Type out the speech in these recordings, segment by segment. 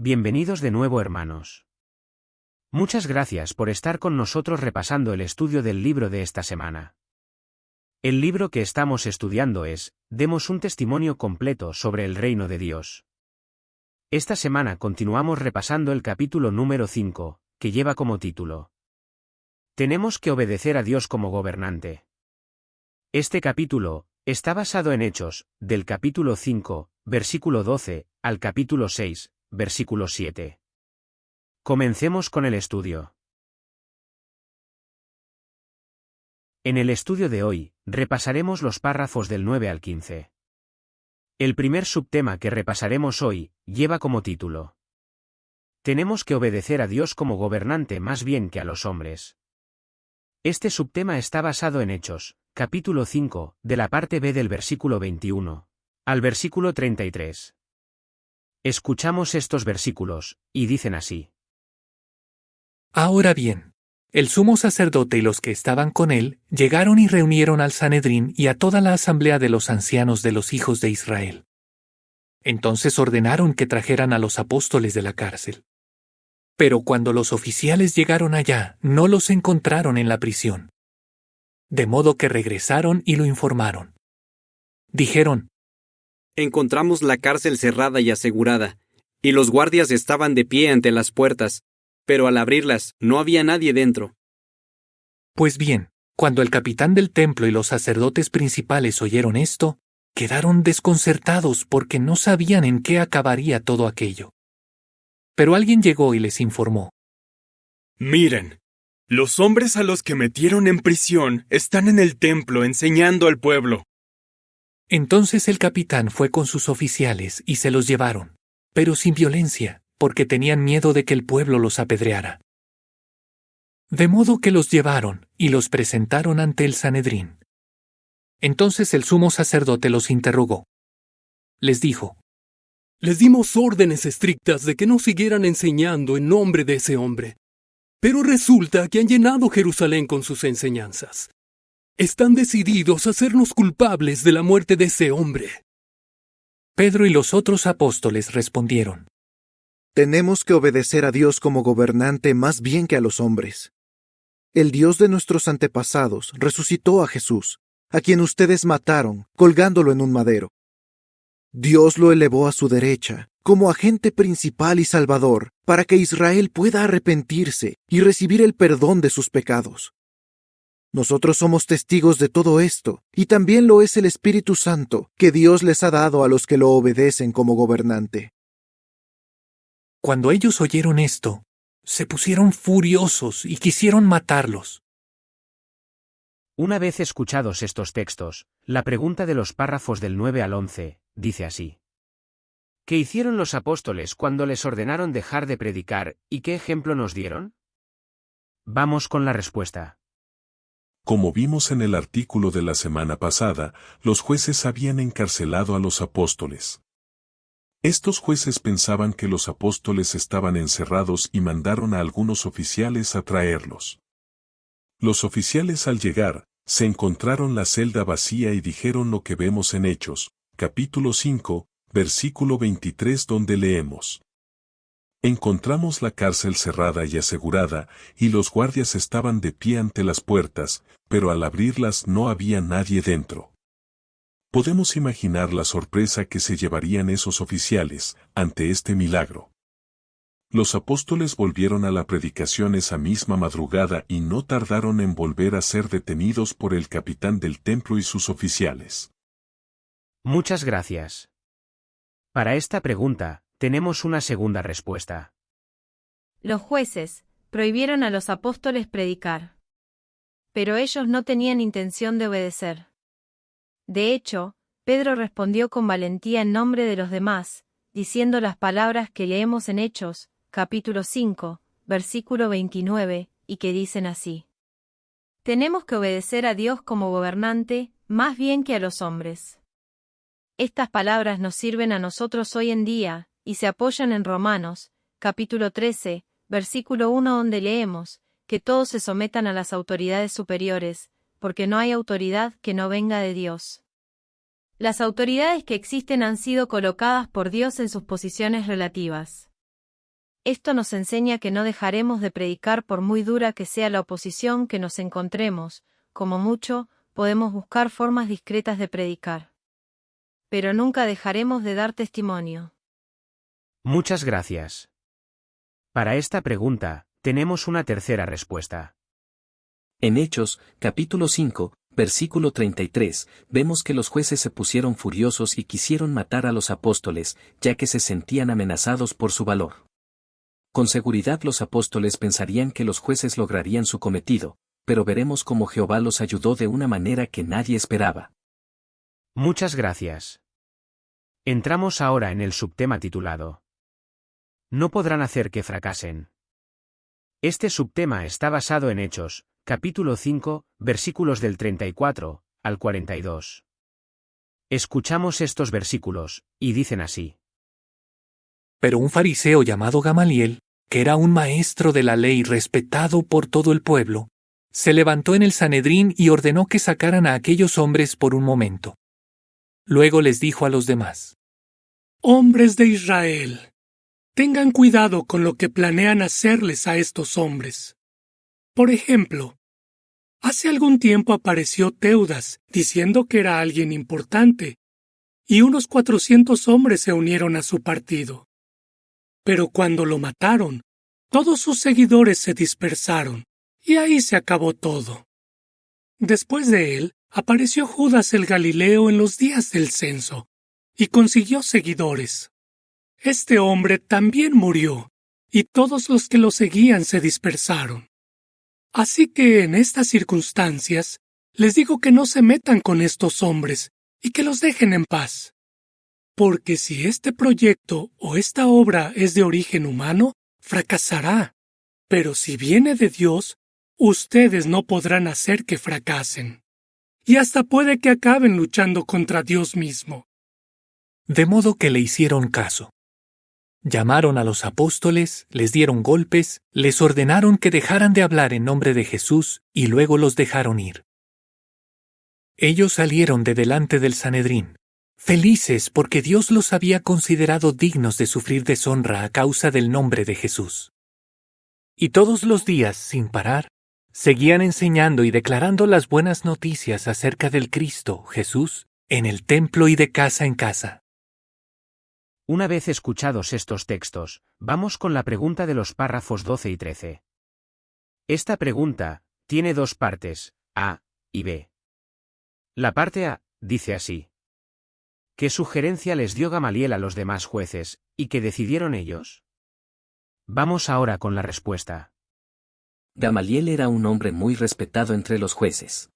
Bienvenidos de nuevo, hermanos. Muchas gracias por estar con nosotros repasando el estudio del libro de esta semana. El libro que estamos estudiando es, Demos un testimonio completo sobre el reino de Dios. Esta semana continuamos repasando el capítulo número 5, que lleva como título: Tenemos que obedecer a Dios como gobernante. Este capítulo está basado en Hechos, del capítulo 5, versículo 12, al capítulo 6, versículo 7. Comencemos con el estudio. En el estudio de hoy, repasaremos los párrafos del 9 al 15. El primer subtema que repasaremos hoy lleva como título: Tenemos que obedecer a Dios como gobernante más bien que a los hombres. Este subtema está basado en Hechos, capítulo 5, de la parte B del versículo 21 al versículo 33. Escuchamos estos versículos, y dicen así: Ahora bien, el sumo sacerdote y los que estaban con él llegaron y reunieron al Sanedrín y a toda la asamblea de los ancianos de los hijos de Israel. Entonces ordenaron que trajeran a los apóstoles de la cárcel. Pero cuando los oficiales llegaron allá, no los encontraron en la prisión. De modo que regresaron y lo informaron. Dijeron: Encontramos la cárcel cerrada y asegurada, y los guardias estaban de pie ante las puertas, pero al abrirlas no había nadie dentro. Pues bien, cuando el capitán del templo y los sacerdotes principales oyeron esto, quedaron desconcertados porque no sabían en qué acabaría todo aquello. Pero alguien llegó y les informó: Miren, los hombres a los que metieron en prisión están en el templo enseñando al pueblo. Entonces el capitán fue con sus oficiales y se los llevaron, pero sin violencia, porque tenían miedo de que el pueblo los apedreara. De modo que los llevaron y los presentaron ante el Sanedrín. Entonces el sumo sacerdote los interrogó. Les dijo: Les dimos órdenes estrictas de que no siguieran enseñando en nombre de ese hombre. Pero resulta que han llenado Jerusalén con sus enseñanzas. Están decididos a hacernos culpables de la muerte de ese hombre. Pedro y los otros apóstoles respondieron: Tenemos que obedecer a Dios como gobernante más bien que a los hombres. El Dios de nuestros antepasados resucitó a Jesús, a quien ustedes mataron, colgándolo en un madero. Dios lo elevó a su derecha, como agente principal y salvador, para que Israel pueda arrepentirse y recibir el perdón de sus pecados. Nosotros somos testigos de todo esto, y también lo es el Espíritu Santo, que Dios les ha dado a los que lo obedecen como gobernante. Cuando ellos oyeron esto, se pusieron furiosos y quisieron matarlos. Una vez escuchados estos textos, la pregunta de los párrafos del 9 al 11, dice así: ¿Qué hicieron los apóstoles cuando les ordenaron dejar de predicar, y qué ejemplo nos dieron? Vamos con la respuesta. Como vimos en el artículo de la semana pasada, los jueces habían encarcelado a los apóstoles. Estos jueces pensaban que los apóstoles estaban encerrados y mandaron a algunos oficiales a traerlos. Los oficiales al llegar, se encontraron la celda vacía y dijeron lo que vemos en Hechos, capítulo 5, versículo 23, donde leemos: Encontramos la cárcel cerrada y asegurada, y los guardias estaban de pie ante las puertas, pero al abrirlas no había nadie dentro. Podemos imaginar la sorpresa que se llevarían esos oficiales ante este milagro. Los apóstoles volvieron a la predicación esa misma madrugada y no tardaron en volver a ser detenidos por el capitán del templo y sus oficiales. Muchas gracias. Para esta pregunta, tenemos una segunda respuesta. Los jueces prohibieron a los apóstoles predicar. Pero ellos no tenían intención de obedecer. De hecho, Pedro respondió con valentía en nombre de los demás, diciendo las palabras que leemos en Hechos, capítulo 5, versículo 29, y que dicen así: Tenemos que obedecer a Dios como gobernante, más bien que a los hombres. Estas palabras nos sirven a nosotros hoy en día, y se apoyan en Romanos, capítulo 13, versículo 1, donde leemos que todos se sometan a las autoridades superiores, porque no hay autoridad que no venga de Dios. Las autoridades que existen han sido colocadas por Dios en sus posiciones relativas. Esto nos enseña que no dejaremos de predicar por muy dura que sea la oposición que nos encontremos, como mucho, podemos buscar formas discretas de predicar. Pero nunca dejaremos de dar testimonio. Muchas gracias. Para esta pregunta, tenemos una tercera respuesta. En Hechos, capítulo 5, versículo 33, vemos que los jueces se pusieron furiosos y quisieron matar a los apóstoles, ya que se sentían amenazados por su valor. Con seguridad los apóstoles pensarían que los jueces lograrían su cometido, pero veremos cómo Jehová los ayudó de una manera que nadie esperaba. Muchas gracias. Entramos ahora en el subtema titulado No podrán hacer que fracasen. Este subtema está basado en Hechos, capítulo 5, versículos del 34 al 42. Escuchamos estos versículos, y dicen así. Pero un fariseo llamado Gamaliel, que era un maestro de la ley respetado por todo el pueblo, se levantó en el Sanedrín y ordenó que sacaran a aquellos hombres por un momento. Luego les dijo a los demás: Hombres de Israel, tengan cuidado con lo que planean hacerles a estos hombres. Por ejemplo, hace algún tiempo apareció Teudas diciendo que era alguien importante, y unos 400 hombres se unieron a su partido. Pero cuando lo mataron, todos sus seguidores se dispersaron, y ahí se acabó todo. Después de él, apareció Judas el Galileo en los días del censo, y consiguió seguidores. Este hombre también murió, y todos los que lo seguían se dispersaron. Así que en estas circunstancias, les digo que no se metan con estos hombres, y que los dejen en paz. Porque si este proyecto o esta obra es de origen humano, fracasará. Pero si viene de Dios, ustedes no podrán hacer que fracasen. Y hasta puede que acaben luchando contra Dios mismo. De modo que le hicieron caso. Llamaron a los apóstoles, les dieron golpes, les ordenaron que dejaran de hablar en nombre de Jesús y luego los dejaron ir. Ellos salieron de delante del Sanedrín, felices porque Dios los había considerado dignos de sufrir deshonra a causa del nombre de Jesús. Y todos los días, sin parar, seguían enseñando y declarando las buenas noticias acerca del Cristo, Jesús, en el templo y de casa en casa. Una vez escuchados estos textos, vamos con la pregunta de los párrafos 12 y 13. Esta pregunta tiene dos partes, A y B. La parte A dice así. ¿Qué sugerencia les dio Gamaliel a los demás jueces, y qué decidieron ellos? Vamos ahora con la respuesta. Gamaliel era un hombre muy respetado entre los jueces.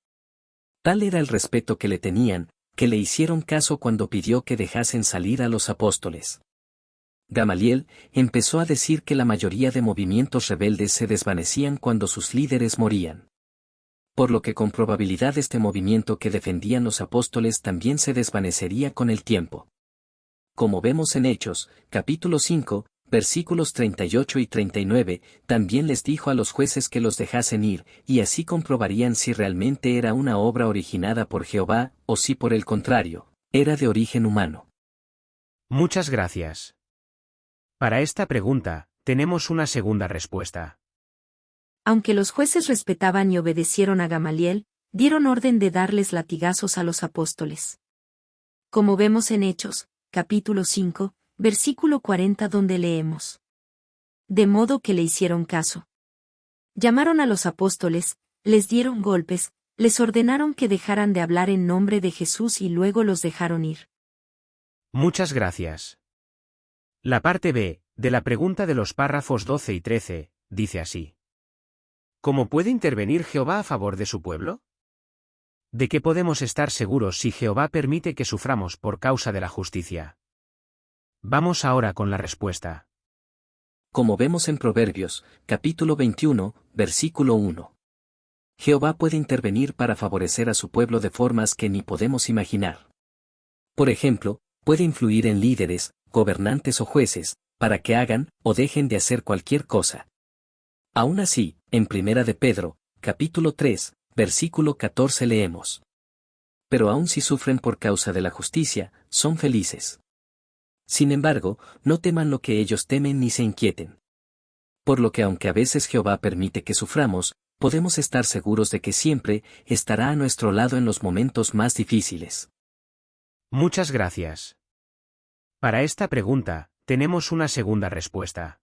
Tal era el respeto que le tenían, que le hicieron caso cuando pidió que dejasen salir a los apóstoles. Gamaliel empezó a decir que la mayoría de movimientos rebeldes se desvanecían cuando sus líderes morían. Por lo que con probabilidad este movimiento que defendían los apóstoles también se desvanecería con el tiempo. Como vemos en Hechos, capítulo 5, versículos 38 y 39, también les dijo a los jueces que los dejasen ir, y así comprobarían si realmente era una obra originada por Jehová, o si por el contrario, era de origen humano. Muchas gracias. Para esta pregunta, tenemos una segunda respuesta. Aunque los jueces respetaban y obedecieron a Gamaliel, dieron orden de darles latigazos a los apóstoles. Como vemos en Hechos, capítulo 5, versículo 40 donde leemos. De modo que le hicieron caso. Llamaron a los apóstoles, les dieron golpes, les ordenaron que dejaran de hablar en nombre de Jesús y luego los dejaron ir. Muchas gracias. La parte B, de la pregunta de los párrafos 12 y 13, dice así. ¿Cómo puede intervenir Jehová a favor de su pueblo? ¿De qué podemos estar seguros si Jehová permite que suframos por causa de la justicia? Vamos ahora con la respuesta. Como vemos en Proverbios, capítulo 21, versículo 1. Jehová puede intervenir para favorecer a su pueblo de formas que ni podemos imaginar. Por ejemplo, puede influir en líderes, gobernantes o jueces, para que hagan o dejen de hacer cualquier cosa. Aún así, en Primera de Pedro, capítulo 3, versículo 14 leemos. Pero aun si sufren por causa de la justicia, son felices. Sin embargo, no teman lo que ellos temen ni se inquieten, Por lo que aunque a veces Jehová permite que suframos, podemos estar seguros de que siempre estará a nuestro lado en los momentos más difíciles. Muchas gracias. Para esta pregunta, tenemos una segunda respuesta.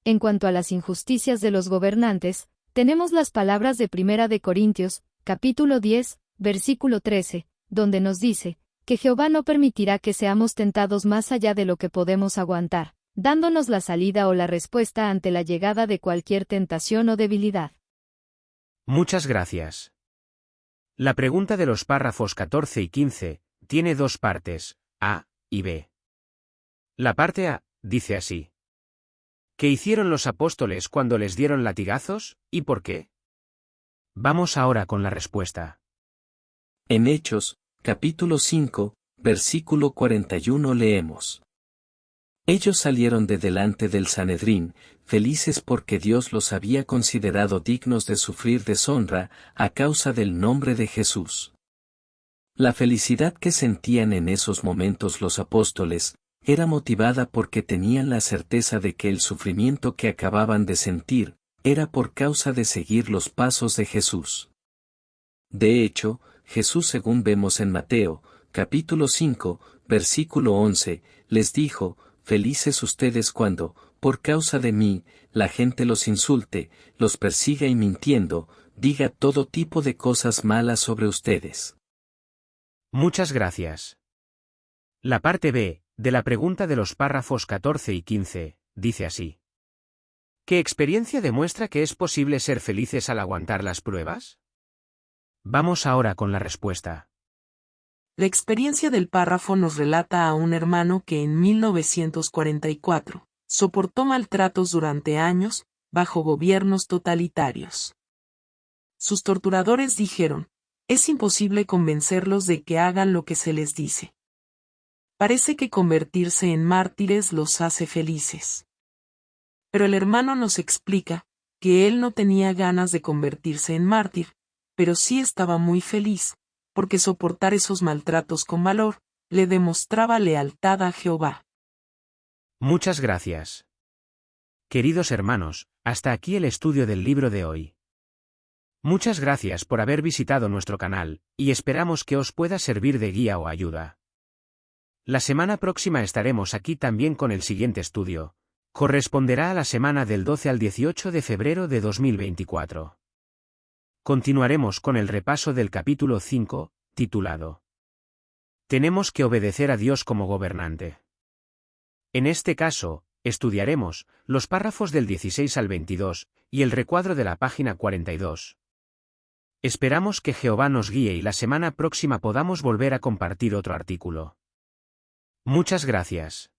En cuanto a las injusticias de los gobernantes, tenemos las palabras de 1 de Corintios, capítulo 10, versículo 13, donde nos dice, que Jehová no permitirá que seamos tentados más allá de lo que podemos aguantar, dándonos la salida o la respuesta ante la llegada de cualquier tentación o debilidad. Muchas gracias. La pregunta de los párrafos 14 y 15 tiene dos partes, A y B. La parte A dice así: ¿qué hicieron los apóstoles cuando les dieron latigazos, y por qué? Vamos ahora con la respuesta. En Hechos, capítulo 5, versículo 41 leemos: Ellos salieron de delante del Sanedrín, felices porque Dios los había considerado dignos de sufrir deshonra a causa del nombre de Jesús. La felicidad que sentían en esos momentos los apóstoles era motivada porque tenían la certeza de que el sufrimiento que acababan de sentir era por causa de seguir los pasos de Jesús. De hecho, Jesús, según vemos en Mateo, capítulo 5, versículo 11, les dijo: felices ustedes cuando, por causa de mí, la gente los insulte, los persiga y mintiendo, diga todo tipo de cosas malas sobre ustedes. Muchas gracias. La parte B de la pregunta de los párrafos 14 y 15 dice así: ¿qué experiencia demuestra que es posible ser felices al aguantar las pruebas? Vamos ahora con la respuesta. La experiencia del párrafo nos relata a un hermano que en 1944 soportó maltratos durante años, bajo gobiernos totalitarios. Sus torturadores dijeron: es imposible convencerlos de que hagan lo que se les dice. Parece que convertirse en mártires los hace felices. Pero el hermano nos explica que él no tenía ganas de convertirse en mártir, pero sí estaba muy feliz, porque soportar esos maltratos con valor le demostraba lealtad a Jehová. Muchas gracias. Queridos hermanos, hasta aquí el estudio del libro de hoy. Muchas gracias por haber visitado nuestro canal, y esperamos que os pueda servir de guía o ayuda. La semana próxima estaremos aquí también con el siguiente estudio. Corresponderá a la semana del 12 al 18 de febrero de 2024. Continuaremos con el repaso del capítulo 5, titulado Tenemos que obedecer a Dios como gobernante. En este caso, estudiaremos los párrafos del 16 al 22 y el recuadro de la página 42. Esperamos que Jehová nos guíe y la semana próxima podamos volver a compartir otro artículo. Muchas gracias.